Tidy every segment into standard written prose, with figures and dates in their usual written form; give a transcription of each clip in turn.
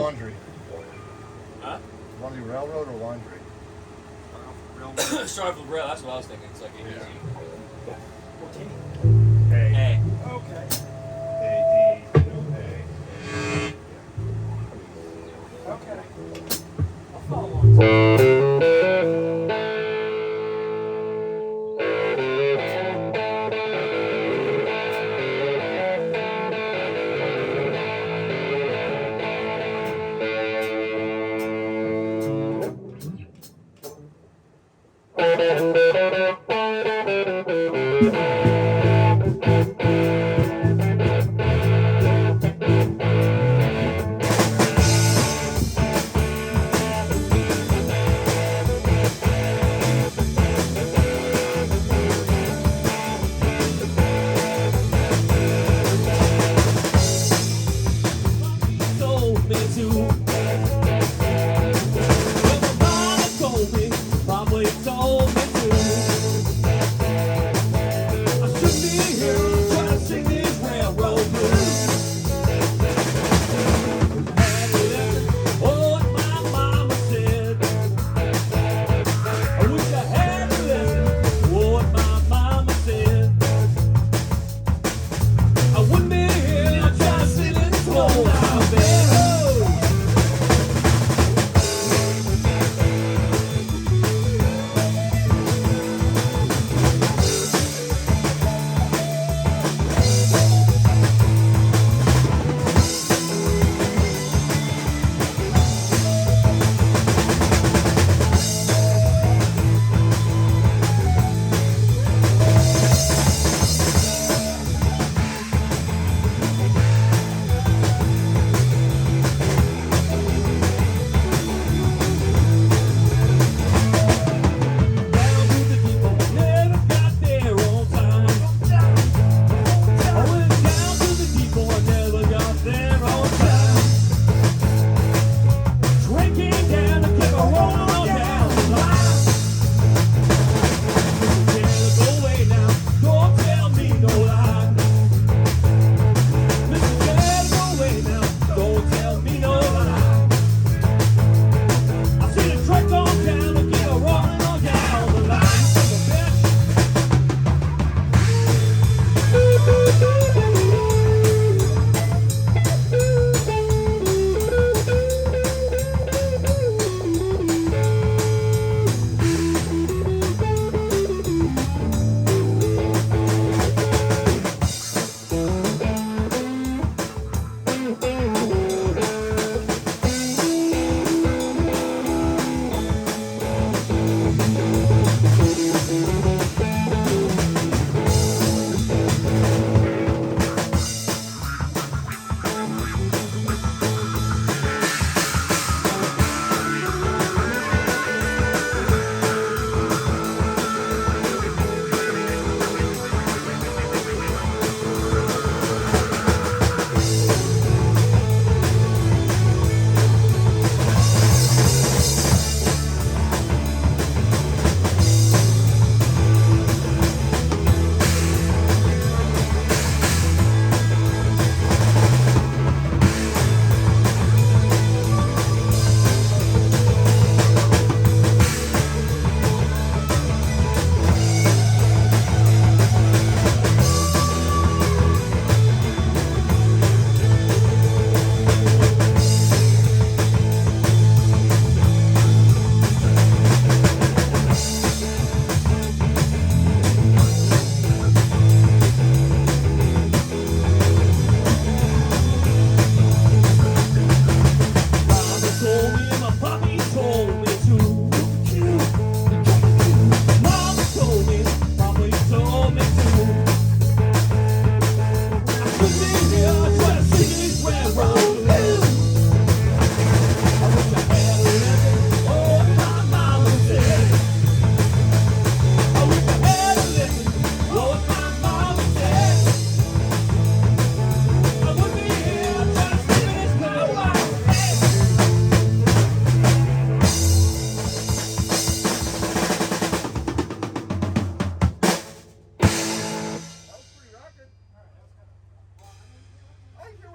laundry? Huh? Want to do railroad or laundry? Start with rail. That's what I was thinking. It's like an easy. What team? Hey. Okay. Okay. I'll follow along.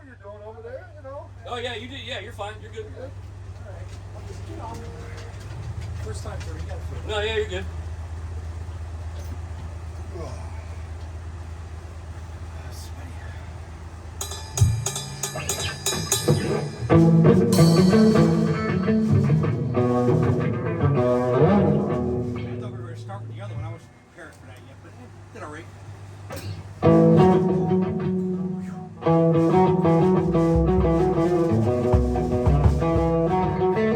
what you're doing over there, you know. Oh yeah, you did. Yeah, you're fine. You're good. Alright. I'll just, you know. First time for me, you gotta feel it. No, yeah, you're good. I thought we were going to start with the other one. I wasn't prepared for that yet, but did all right.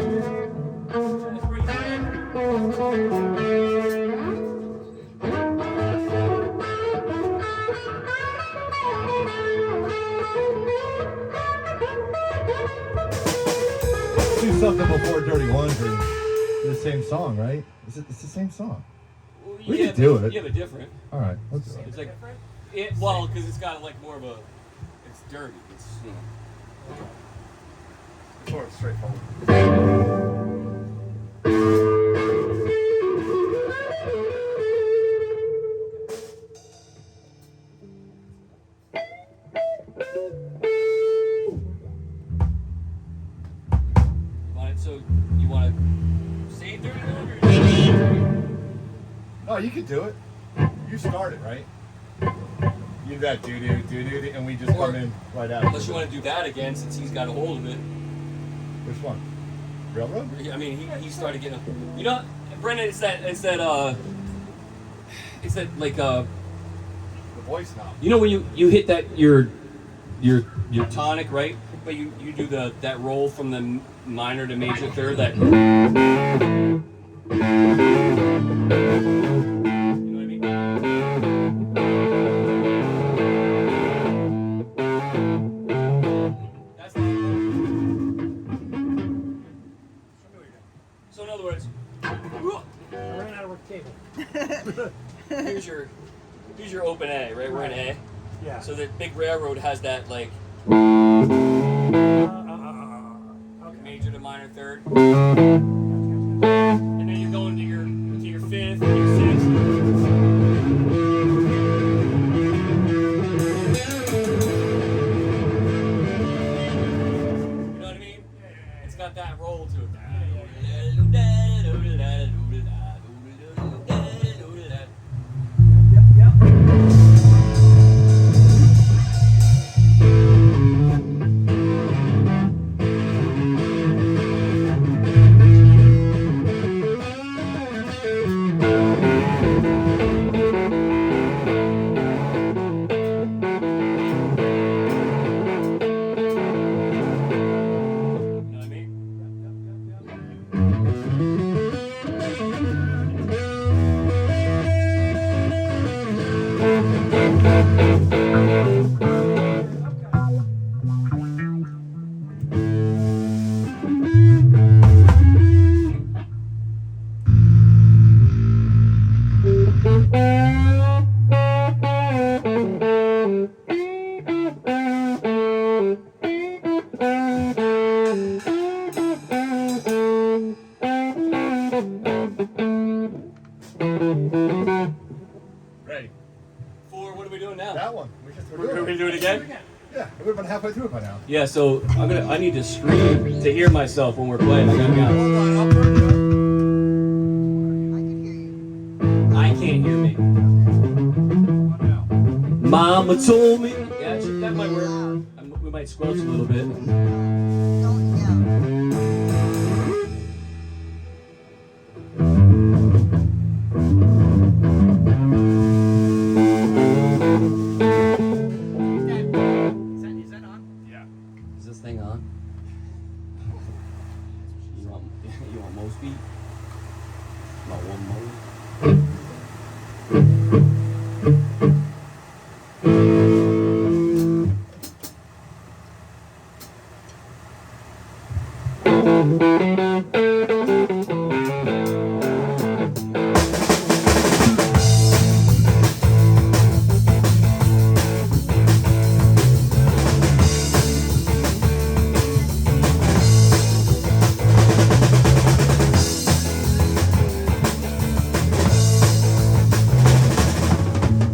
That's pretty good. Let's do something before Dirty Laundry. The same song, right? It's the same song. Well, We yeah, could do but- it. Yeah, but different. All right, let's do it. It's like, well, because it's got like more of a, it's dirty. It's, you know. Sort of straightforward. So you want to say Dirty Laundry? Oh, you could do it. You started, right? You do that do, and we just Or- come in right after. Unless you want to do that again, since he's got a hold of it. Which one? Railroad? I mean, he started getting. You know, Brendan, it's that like The voice knob. you know when you hit that your tonic, right? But you do that roll from the minor to major third. That. You know what I mean? That's the So in other words, I ran out of a cable. here's your open A, right? We're in A. Yeah. So the big railroad has that like Okay. major to minor third, and then you go into your fifth and your sixth. You know what I mean? It's got that roll to it. You know what I mean? Ready. What are we doing now? That one. We just were We're doing gonna it. do it again? Yeah, we've been halfway through it by now. Yeah. So I need to scream to hear myself when we're playing. I gotta be honest. Hold on, I'll turn it up. I can't hear me. What now? Mama told me. Yeah, that might work. We might squelch a little bit. Is that on? Yeah. Is this thing on? You want most beat? About one more.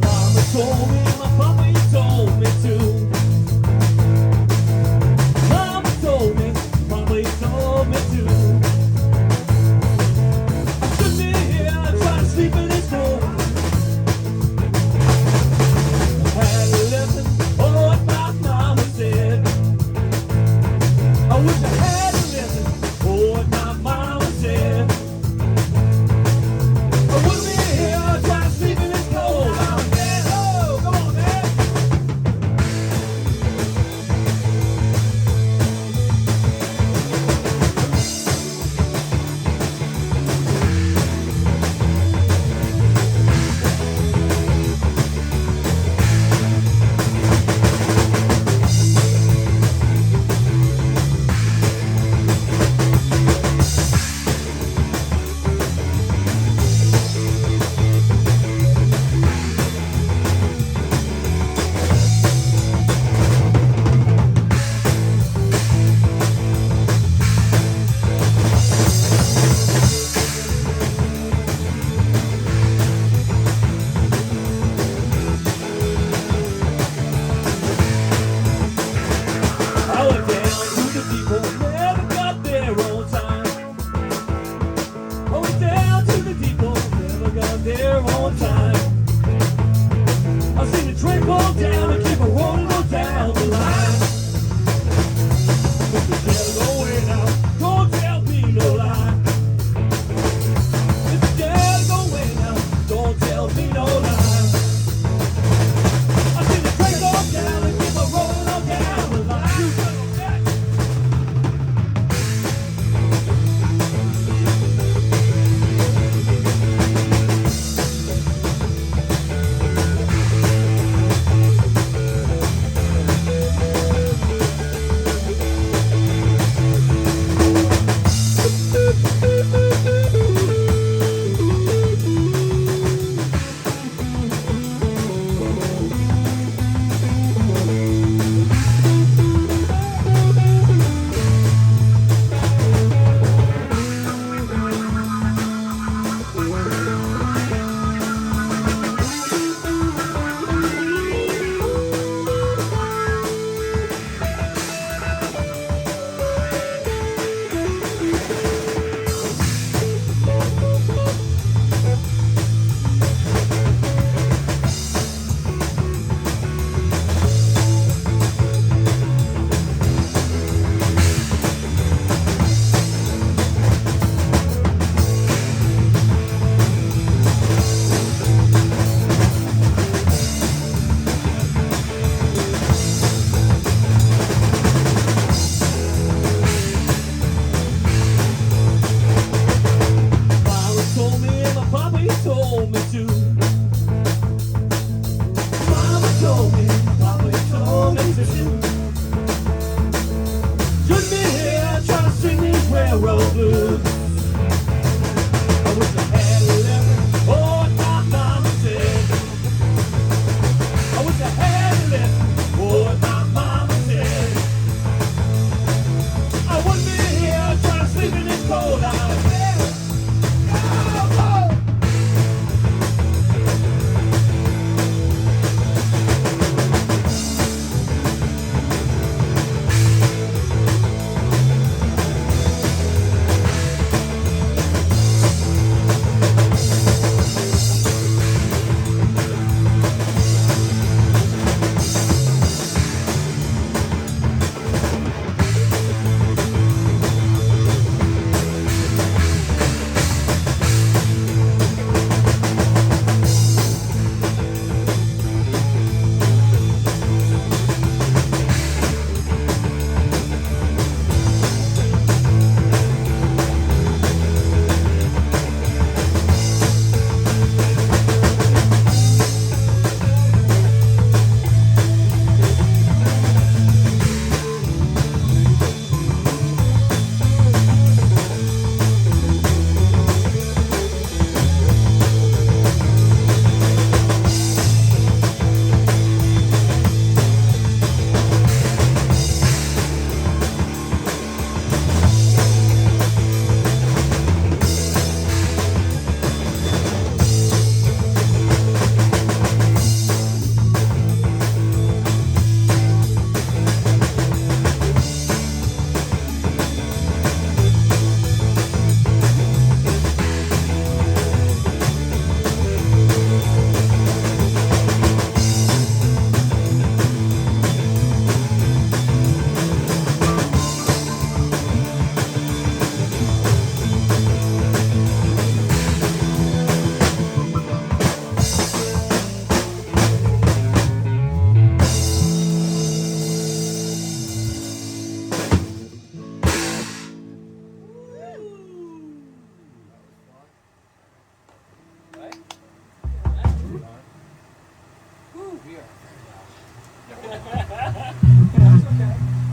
Mama told me, my papa told me to.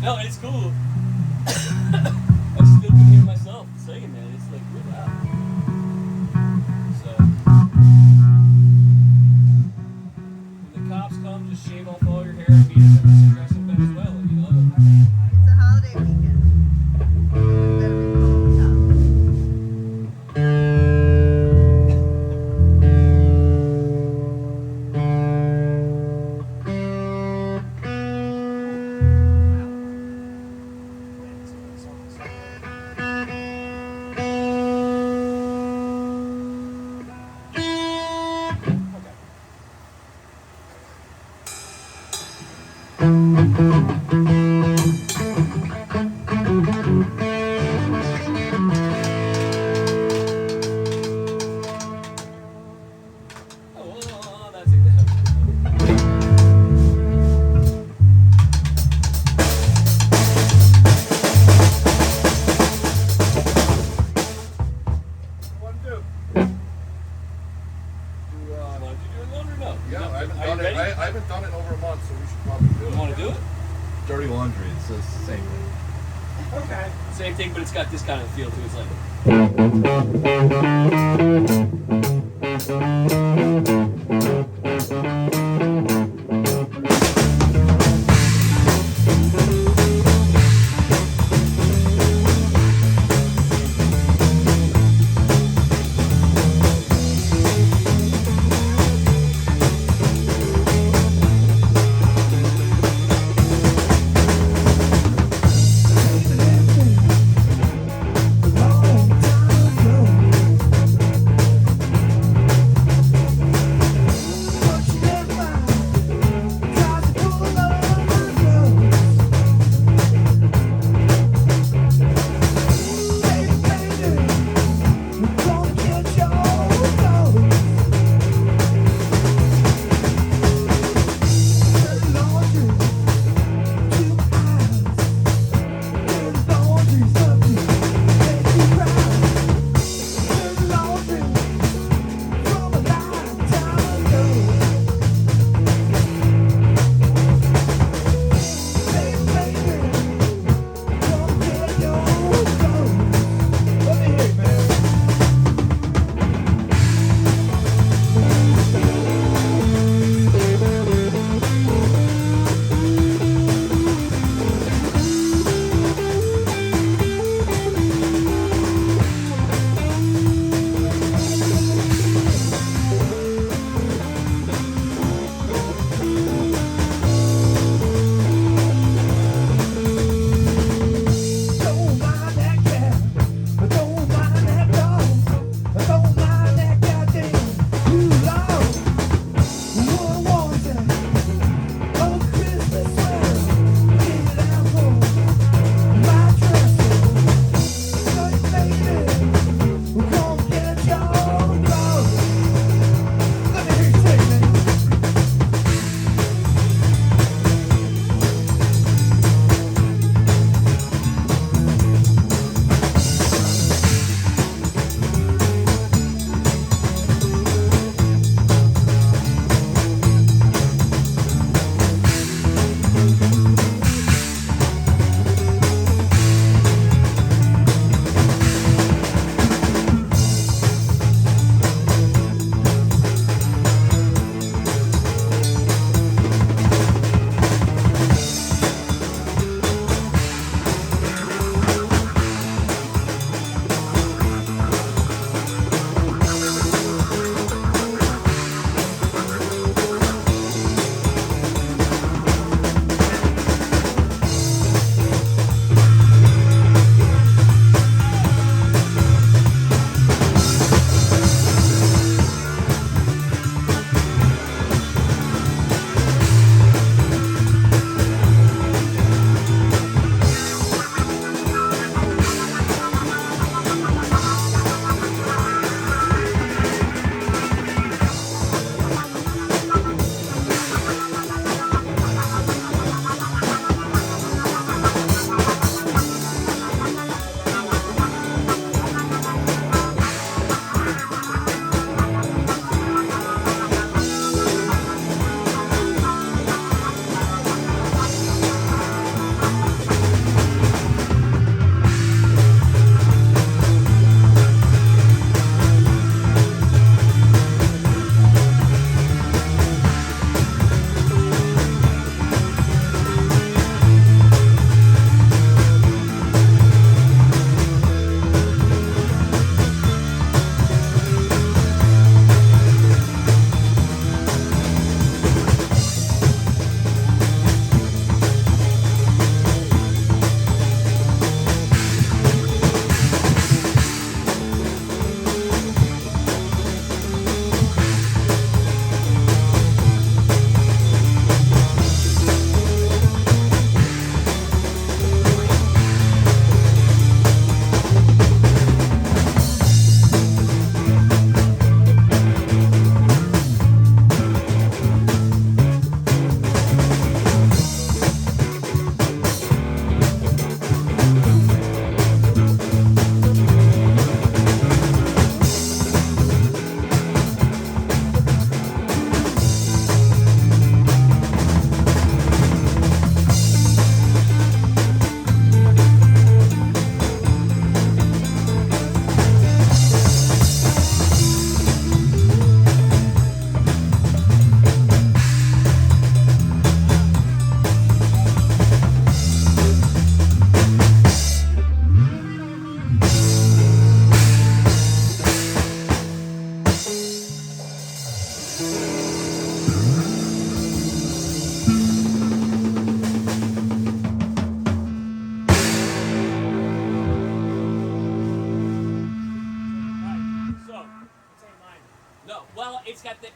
No, it's cool. I still can hear myself singing, man. It's like real loud. So when the cops come, just shave off all your hair and meet us at this dressing Venezuela. You love it. It's a holiday weekend. Better be pumped up. Oh, that's it. What to do? Want to do it alone or no? Yeah, No? I haven't Are done you it. ready? I haven't done it in over a month, so we should probably do it. You want to do it? Dirty laundry. It's the same thing. Okay. Same thing, but it's got this kind of feel to it. It's like.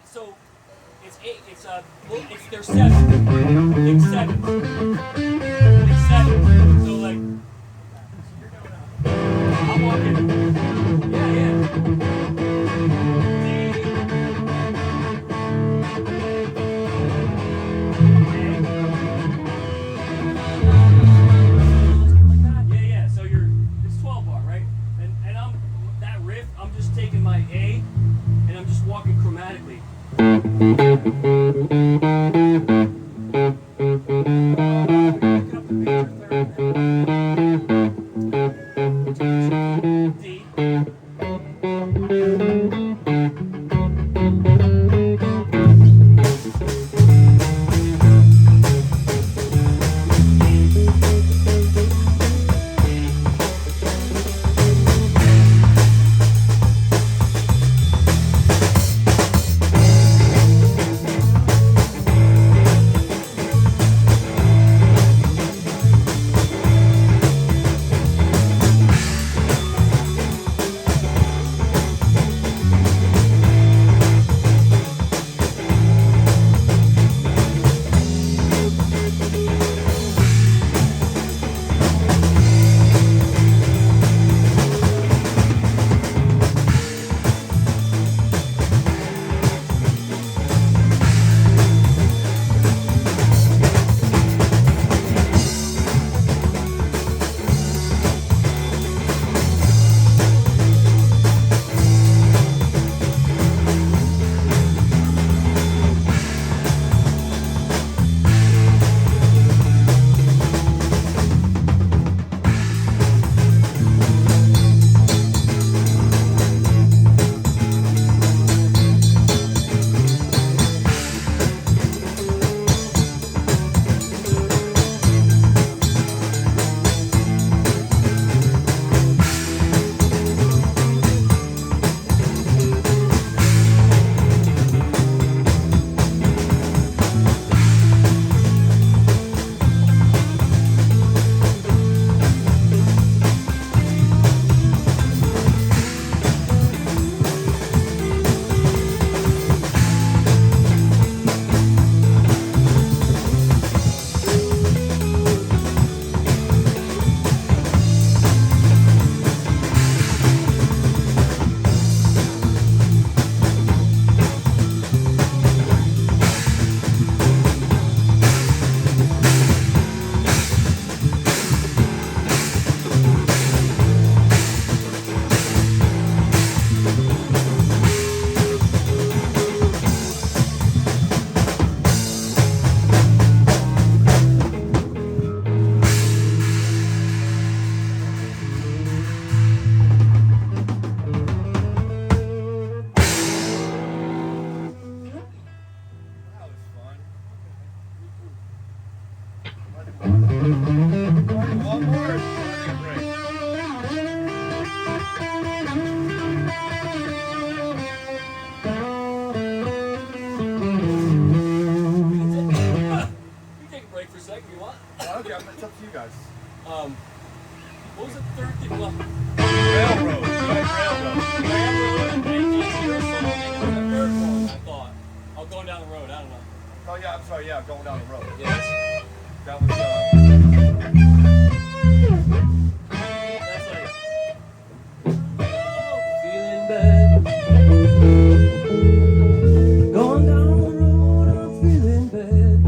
So it's eight. It's it's their seven. Big seven. Big seven. So like, I'm walking. Yeah, yeah. Yeah, yeah. So it's 12 bar, right? And I'm that riff. I'm just taking my A, and I'm just walking chromatically. Picking up the major third. D. That was fun. One more. Break. You take a break for a second if you want. Okay, it's up to you guys. What was the third thing? Well, Railroad. I thought. Oh, going down the road. I don't know. Oh yeah, I'm sorry. Yeah, going down the road. Yeah, That was. that's like. Feeling bad. Going down the road, I'm feeling bad.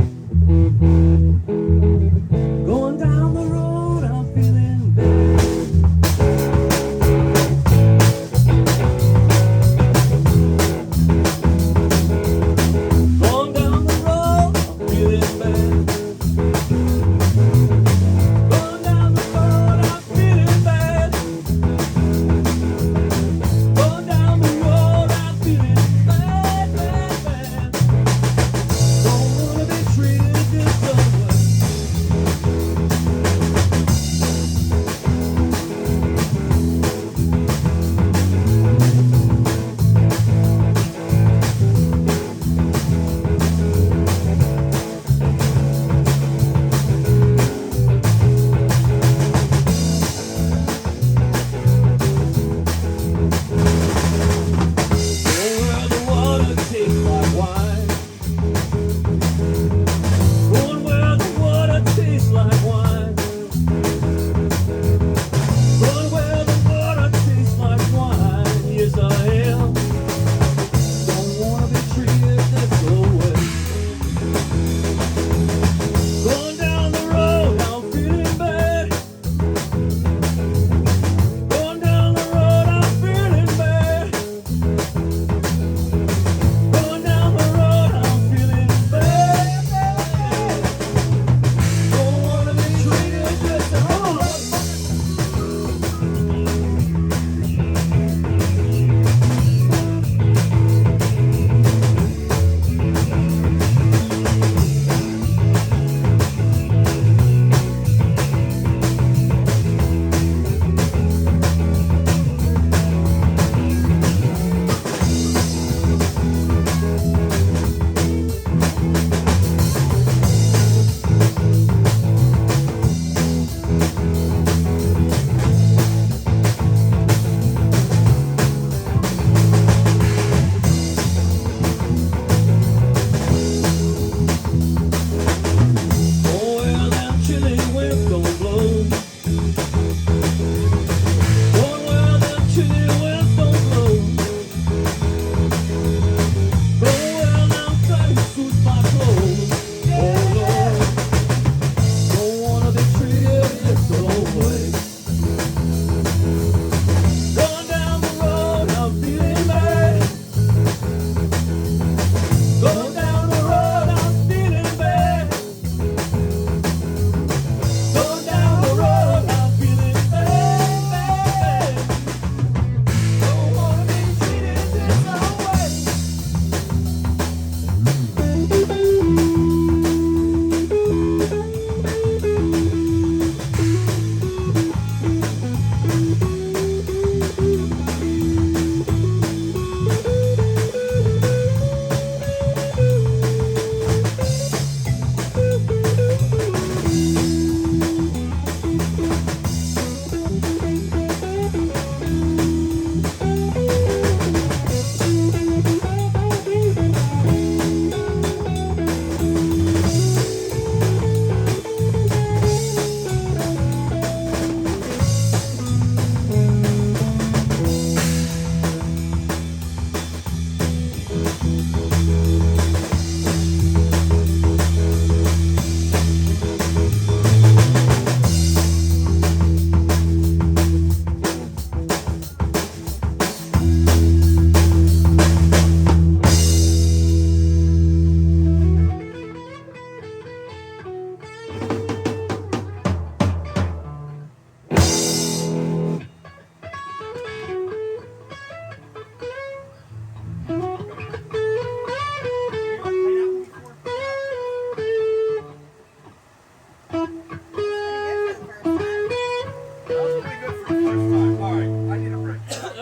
Going down the road, I'm feeling bad. Going down the road, I'm feeling bad.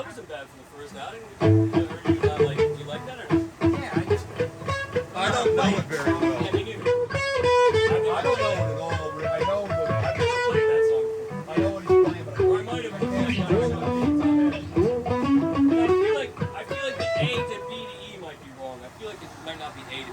that wasn't bad for the first outing. You heard you